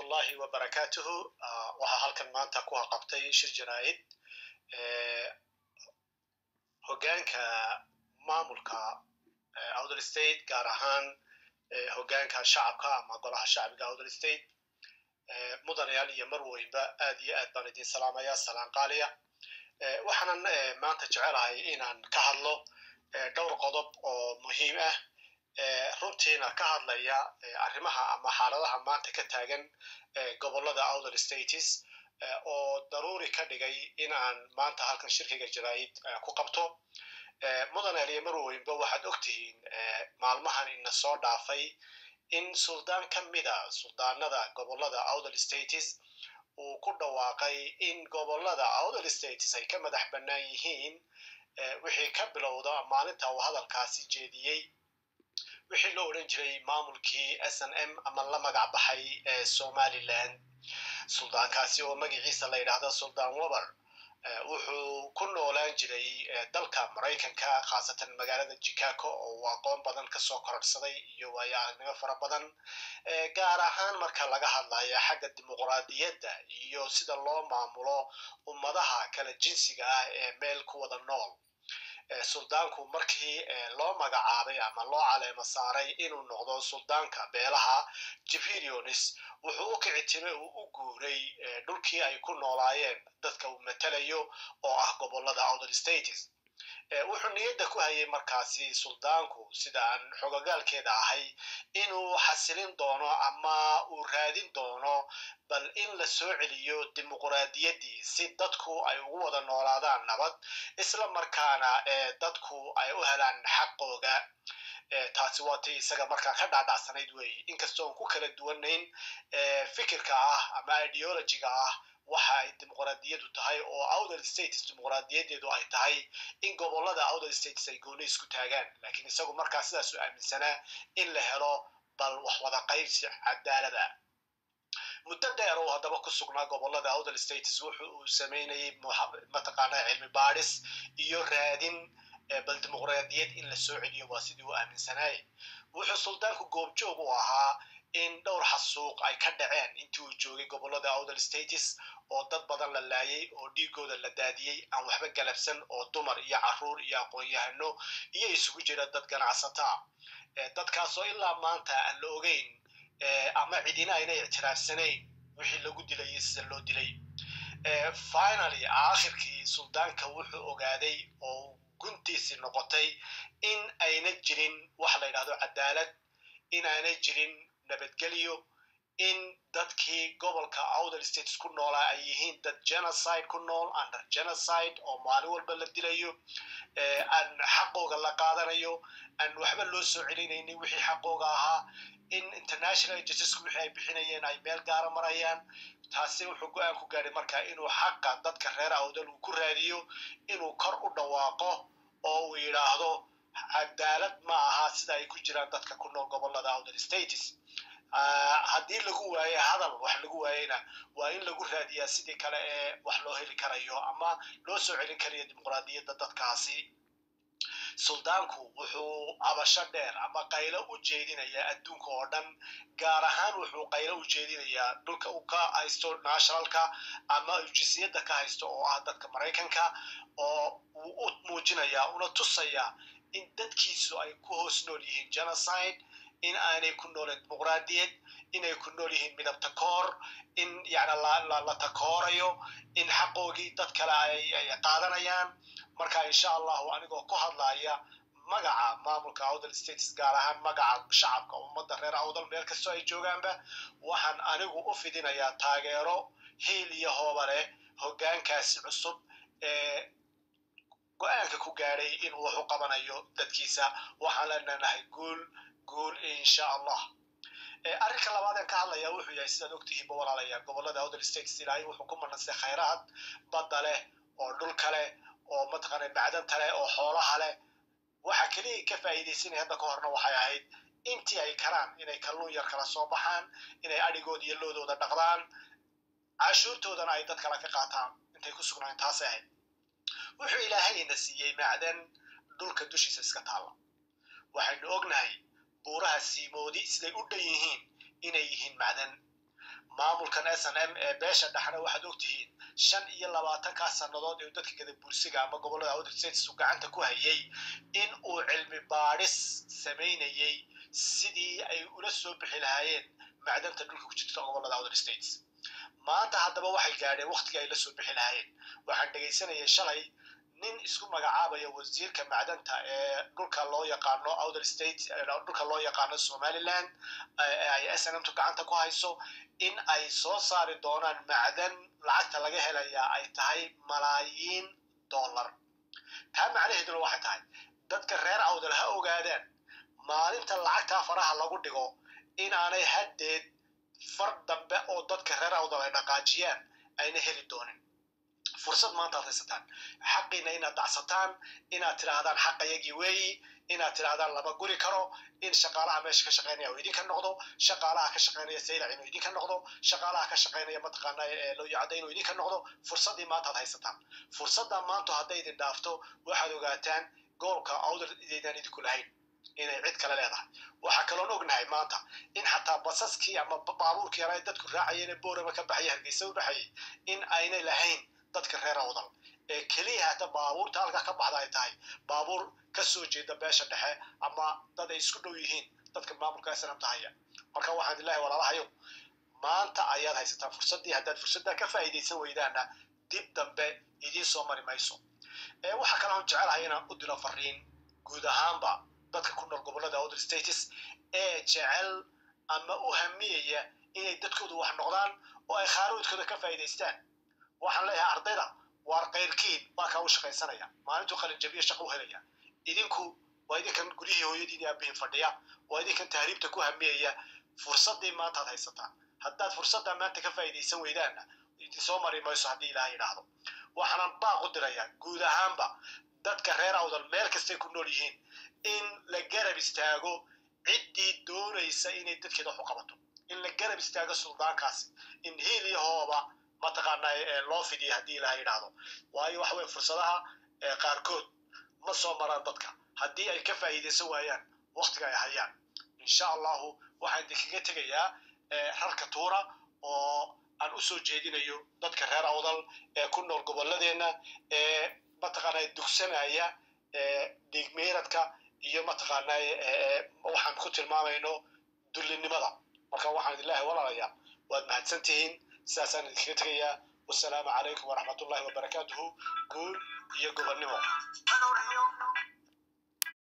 الله وبركاته waxaa halkan maanta ku qabtay shir jaraa'id hogaanka maamulka Awdal State gaar ahaan hogaanka shacabka ama golaha shacbiga Awdal State mudanayaal iyo marweyba aad iyo aad baan idin salaamayaa salaan qaaliya waxaan maanta jecelahay inaan ka hadlo dhowr qodob oo muhiim ah runtiina ka hadlaya arrimaha ama xaaladaha maanta ka taagan gobolada Awdal States oo daruuri ka dhigay in aan maanta halkan shirkiga jaraa'id ku qabto mudanayaal iyo marweyba waxaad ogtihiin maalmahan in soo dhaafay in suldaan ka mid ah suldaanada gobolada Awdal States uu ku dhawaaqay in gobolada Awdal States ay ka madax bannaan yihiin wixii ka bilowda maalinta uu hadalkaasi jeediyay wixii loo oran jiray maamulkii SNM ama la magac baxay Somaliland suldaankaasi oo magaciisa la yiraahdo Suldaan Wabar wuxuu ku noolaan jiray dalka Mareykanka khaasatan magaalada Chicago oo aqoon badan ka soo kororsaday iyo waayaanimo fara badan gaar ahaan marka laga hadlayo xagga dimuqraadiyadda iyo sida loo maamulo ummadaha kala jinsiga ah ee meel ku wada nool suldaanku markii loo magacaabay ama loo caleemo saaray inuu noqdo suldaanka beelaha Jibrionis wuxuu u kicitay u guuray dhulkii ay ku noolaayeen dadka uu matalayo oo ah gobolada Awdal States wuxuu niyadda ku hayay markaasi suldaanku sida aan xogagaalkeeda ahay inuu xasilin doono ama uu raadin doono bal in la soo celiyo dimuqraadiyaddii si dadku ay ugu wada noolaadaan nabad isla markaana dadku ay u helaan xaqooga taasi waa tii isaga markaa ka dhaadhacsanayd weeye inkastoo ku kala duwanayn fikirka ah ama ideology-ga ah waxa ay dimuqraadiyadu tahay oo Awdal States dimuqraadiyadeedu ay tahay in gobolada Awdal States ay gooni isku taagaan laakiin isagu markaa sidaas u aaminsanaa in la helo bal wax wada qaybsi cadaalad ah muddo dheer oo hadaba ku sugnaa gobolada Awdal States wuxuu sameeyay mataqaanaa cilmi baadhis iyo raadin bal dimuqraadiyad in la soo celiyo waa sidii uu aaminsanay wuxuu suldaanku goobjoog u ahaa in dhowr xasuuq ay ka dhaceen intii uu joogay gobolada Awdal States oo dad badan la laayay oo dhiigooda la daadiyay aan waxba galabsan oo dumar iyo caruur iyo aqoon-yahano iyo isugu jira dad ganacsato dadkaas oo ilaa maanta aan la ogeyn ama cidina aynay ictiraafsanayn wixii lagu dilay sida loo dilay finally aakhirkii suldaanka wuxuu ogaaday oo guntiisi noqotay in ayna jirin wax la yiraahdo cadaalad in aanay jirin nabadgelyo in dadkii gobolka Awdal States ku noolaa ay yihiin dad genocide ku nool under genocide oo maalin walba la dilayo aan xaqooga la qaadanayo aan waxba loo soo celinaynin wixii xaqooga ahaa in international justice wixii ay bixinayeen ay meel gaar marayaan taasi wuxuu go'aan ku gaaray markaa inuu xaqa dadka reer Awdal uu ku raadiyo inuu kor u dhawaaqo oo uu yiraahdo cadaalad ma aha sida ay ku jiraan dadka ku nool gobolada Awdal States haddii lagu waayo hadal wax lagu waayayna waa in lagu raadiyaa sidii kale ee wax loo heli karayo ama loo soo celin karayo dimuqraadiyadda dadkaasi suldaanku wuxuu abasho dheer ama qaylo u jeedinayaa adduunka oo dhan gaar ahaan wuxuu qaylo u jeedinayaa dhulka uu ka haysto nationalka ama jinsiyadda ka haysto oo ah dadka Mareykanka oo uu u muujinayaa una tusayaa in dadkiisu ay ku hoos nool yihiin genocide in aanay ku nooleen dimuqraadiyad inay ku nool yihiin midab takoor in la takoorayo in xaqoogii dad kale ay qaadanayaan marka insha Allah anigoo ku hadlaya magaca maamulka Awdal States gaar ahaan magaca shacabka ummadda reer Awdal meel kastoo ay joogaanba waxaan anigu u fidinayaa taageero heel iyo hoobare hogaankaasi cusub go'aanka ku gaaray in uu wax u qabanayo dadkiisa waxaan leenahay guul insha Allah arrinka labaad ee ka hadlaya wuxuu yahay sida ogtihiin walaalayaal gobolada Awdal States ilaahay wuxuu ku manansay khayraad badale oo dhul kale oo mataqaanay macdan tale oo xoolaha leh waxa kaliya ka faa'iideysanay hadda ka horna waxay ahayd intii ay karaan inay kalluun yar kala soo baxaan inay adhigood iyo loodooda dhaqdaan cashuurtoodana ay dad kale ka qaataan intay ku sugnaan taas ahayd wuxuu ilaahayna siiyay macdan dhulka dushiisa iska taala waxaynu ognahay buuraha siimoodi siday u dhan yihiin inay yihiin macdan maamulkan SNM ee beesha dhaxna waxaad ogtihiin 25 sannadood ee dadka gada bulsiga ama gobolada Outer States uu gacanta ku hayay in uu cilmi baadhis sameynayay sidii ay ula soo bixi lahaayeen macdanta dhulka ku jirta gobolada Outer States maanta haddaba waxay gaadheen waqtiga ay la soo bixi lahaayeen waxaan dhageysanayay shalay nin isku magacaabaya wasiirka macdanta ee dhulka loo yaqaano Outer States dhulka loo yaqaano Somaliland ay SNM gacanta ku hayso in ay soo saari doonaan macdan lacagta laga helaya ay tahay malaayiin dollar taa macnaheedu waxay tahay dadka reer Awdal ha ogaadaan maalinta lacagta faraha lagu dhigo in aanay hadeed far dambe oo dadka reer Awdal ay dhaqaajiyaan ayna heli doonin fursad maanta haysataan xaqina inaad dacsataan inaad tiraahdaan xaqayagii weeyi inaad tiraahdaan laba guri karo in shaqaalaha meesha ka shaqeynaya oo idinka noqdo shaqaalaha ka shaqeynaya saylac inuu idinka noqdo shaqaalaha ka shaqeynaya mataqaanaa loo yacday inuu idinka noqdo fursadii maanta haysataan fursadda maanta hadday idin dhaafto waxaad ogaataan goolka Awdal idin idinku lahayn inay cid kale leedahay waxa kale oo ognahay maanta in xataa basaskii ama baabuurkii ay dadku raacayeen boorama ka baxay Hargeysa u baxay in aynay lahayn dadka reer Awdal ee kaliya hata baabuurta halka ka baxda ay tahay baabuur ka soo jeeda beesha dhexe ama dad ay isku dhow yihiin dadka maamulka SNM tahaya marka waxaan ilaahay walaalahayo maanta ayaad haysataa fursadii haddaad fursadda ka faa'iideysan weydaana dib dambe idin soo mari mayso waxa kale oo jecelahay inaan u diro fariin guud ahaanba dadka ku nool gobolada Outer States ee jecel ama u hamiyaya inay dadkoodu wax noqdaan oo ay khaaruudkooda ka faa'iideystaan waxaan leeyahay ardayda waar qeyrkiin baa ka u shaqaysanaya maalintu qalin jabiye shaqo u helaya idinku waa idinkan gurihii hooyadiin aabbiin fadhiya waa idinkan tahriibta ku hamiyaya fursadii maanta haysataan haddaad fursadda maanta ka faa'iideysan weydaana idin soo mari mayso haddii ilaahay yidhaahdo waxaan baaq u dirayaa guud ahaanba dadka reer Awdal meel kastay ku nool yihiin in la garab istaago ciddii doonaysa inay dadkeeda wax u qabato in la garab istaago suldaankaasi in hiil iyo hooba mataqaanaa loo fidiyo haddii ilaahay yidhaahdo waayo waxa weeye fursadaha qaarkood ma soo maraan dadka haddii ay ka faa'iideysan waayaan waqtiga ay hayaan insha allahu waxaan idinkaga tegayaa rarka tuura oo aan u soo jeedinayo dadka reer Awdal ee ku nool gobolladeena ee mataqaanaa dugsanaya dhigmeeradka iyo mataqaanaa waxaan ku tilmaamayno dullinimada marka waxaan ilaahay walaalayaa waad mahadsantihiin ساسان الكترية والسلام عليكم ورحمة الله وبركاته قول يا جبرنمو